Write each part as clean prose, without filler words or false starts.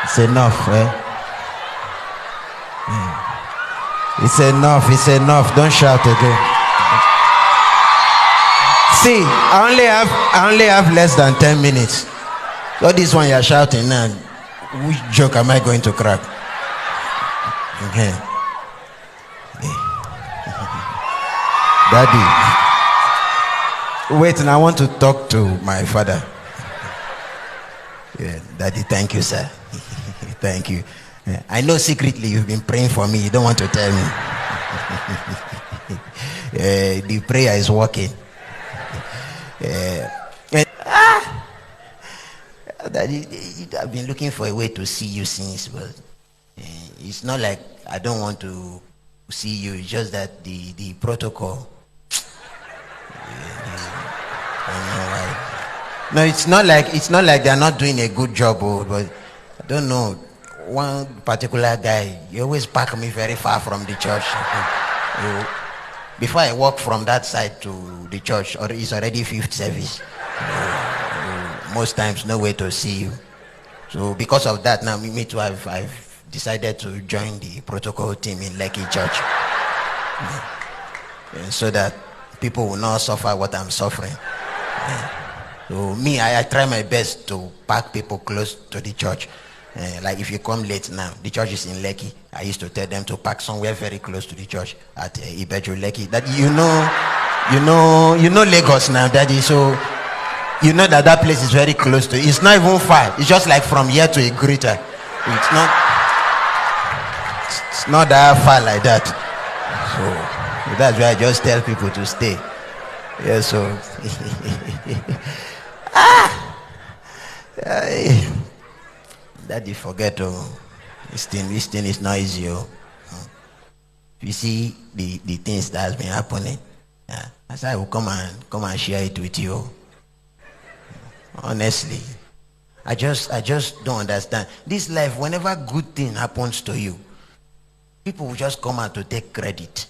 It's enough, eh? It's enough. Don't shout again. See, I only have less than 10 minutes. So this one you're shouting now, which joke am I going to crack? Okay. Daddy. Wait, and I want to talk to my father. Yeah, Daddy, thank you, sir. Thank you. I know secretly you've been praying for me. You don't want to tell me. The prayer is working. Daddy, I've been looking for a way to see you since, but it's not like I don't want to see you. It's just that the protocol. I don't know why. No, it's not like they're not doing a good job, but I don't know. One particular guy, he always park me very far from the church. Before I walk from that side to the church, or it's already fifth service. Most times, no way to see you. So because of that, now me too, I've decided to join the protocol team in Lekki Church, so that people will not suffer what I'm suffering. So me, I try my best to park people close to the church. Like if you come late now, the church is in Lekki. I used to tell them to park somewhere very close to the church at Ibeju Lekki. That you know Lagos now, Daddy. So you know that place is very close to. It's not even far. It's just like from here to Igrita. It's not that far like that. So that's why I just tell people to stay. Yeah. So. Daddy, forget this thing is not easy. You see the things that has been happening. As I will come and share it with you. Honestly, I just don't understand this life. Whenever good thing happens to you, people will just come out to take credit.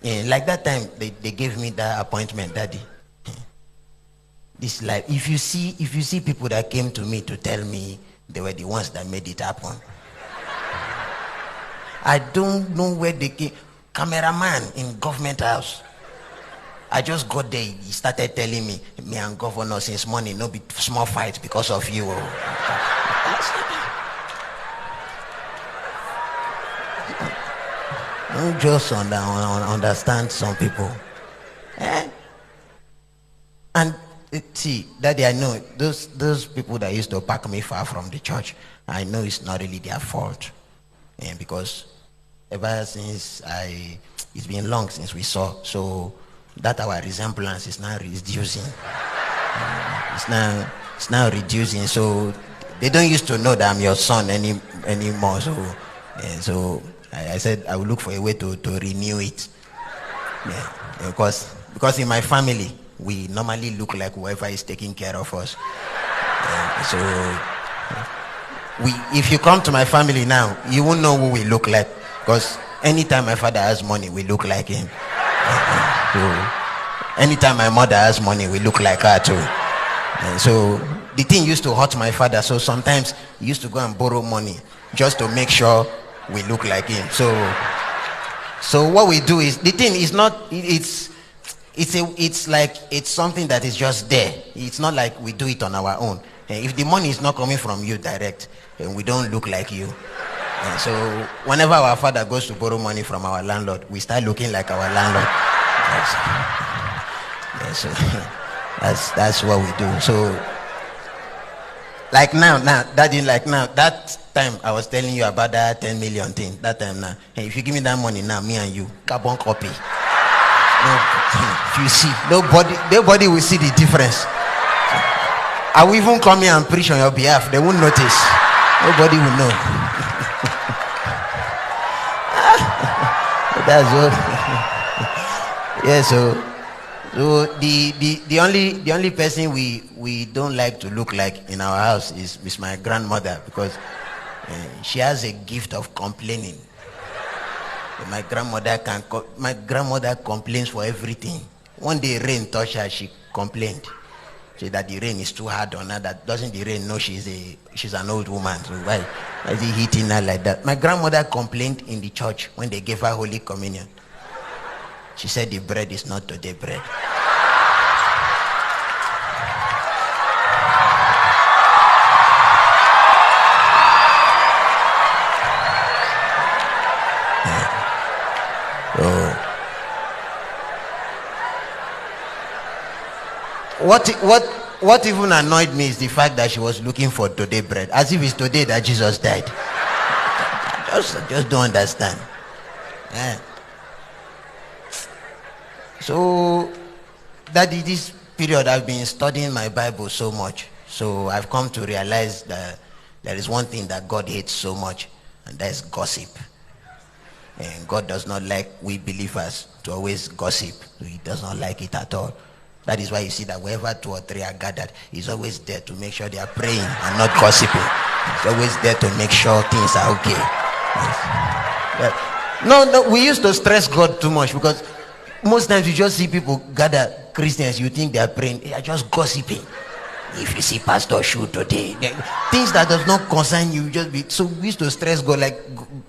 Like that time they gave me that appointment, Daddy. This life, if you see people that came to me to tell me they were the ones that made it happen, I don't know where they came. Cameraman in government house, I just got there. He started telling me and governor since morning no be small fight because of you. Don't just understand some people. And see, Daddy, I know those people that used to park me far from the church, I know it's not really their fault. Because ever since it's been long since we saw, so that our resemblance is now reducing. It's now reducing, so they don't used to know that I'm your son anymore. So I said I will look for a way to renew it. Because in my family we normally look like whoever is taking care of us. So if you come to my family now, you won't know who we look like, because anytime my father has money, we look like him. So anytime my mother has money, we look like her too. So the thing used to hurt my father, so sometimes he used to go and borrow money just to make sure we look like him. So what we do is, the thing is not, it's like it's something that is just there. It's not like we do it on our own. If the money is not coming from you direct, we don't look like you. So whenever our father goes to borrow money from our landlord, we start looking like our landlord. So that's what we do. So like now, Daddy, that time I was telling you about that 10 million thing. That time now, if you give me that money now, me and you, carbon copy. You see, nobody will see the difference. I will even come here and preach on your behalf. They won't notice. Nobody will know. That's all. Yeah. So the only person we don't like to look like in our house is my grandmother, because she has a gift of complaining. My grandmother complains for everything. One day rain touched her, she complained. Say that the rain is too hard on her. That doesn't the rain know she's an old woman? So why is he hitting her like that? My grandmother complained in the church when they gave her Holy Communion. She said the bread is not today bread. What even annoyed me is the fact that she was looking for today bread, as if it's today that Jesus died. I just don't understand. Yeah. So that in this period I've been studying my Bible so much. So I've come to realize that there is one thing that God hates so much, and that's gossip. And God does not like we believers to always gossip. He does not like it at all. That is why you see that wherever 2 or 3 are gathered, he's always there to make sure they are praying and not gossiping. He's always there to make sure things are okay. Yes. No, we used to stress God too much, because most times you just see people gather, Christians, you think they are praying, they are just gossiping. If you see pastor shoot today, things that does not concern you, just be. So we used to stress God, like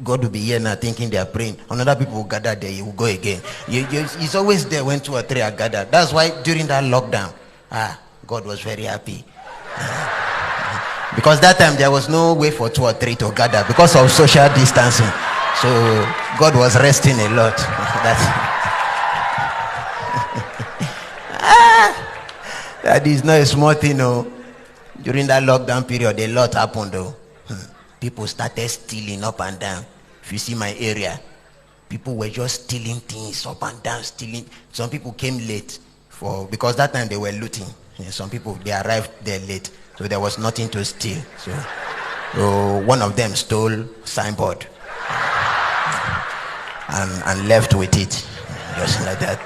God will be here now thinking they are praying. Another people will gather there, he will go again. He's always there when 2 or 3 are gathered. That's why during that lockdown, God was very happy. Because that time there was no way for 2 or 3 to gather because of social distancing. So God was resting a lot. That is not a small thing, no. During that lockdown period, a lot happened, though. People started stealing up and down. If you see my area, people were just stealing things up and down, stealing. Some people came late because that time they were looting. Some people, they arrived there late, so there was nothing to steal. So one of them stole signboard and left with it, just like that.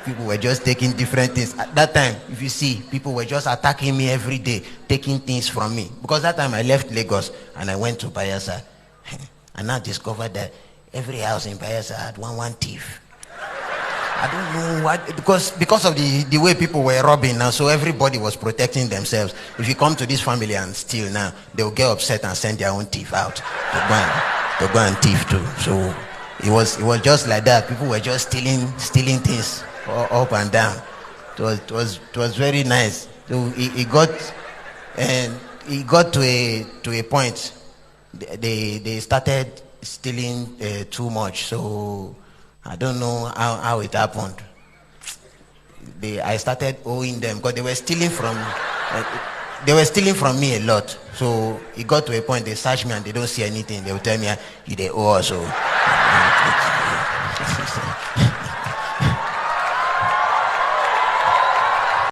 People were just taking different things. At that time, if you see, people were just attacking me every day, taking things from me. Because that time I left Lagos and I went to Bayelsa. And now discovered that every house in Bayelsa had one thief. I don't know what, because of the way people were robbing now, so everybody was protecting themselves. If you come to this family and steal now, they'll get upset and send their own thief out to go and thief too. So it was just like that. People were just stealing things up and down. It was very nice. So it got to a point. They started stealing too much. So I don't know how it happened. I started owing them because they were stealing from me a lot. So it got to a point they search me and they don't see anything. They will tell me, you they owe us. So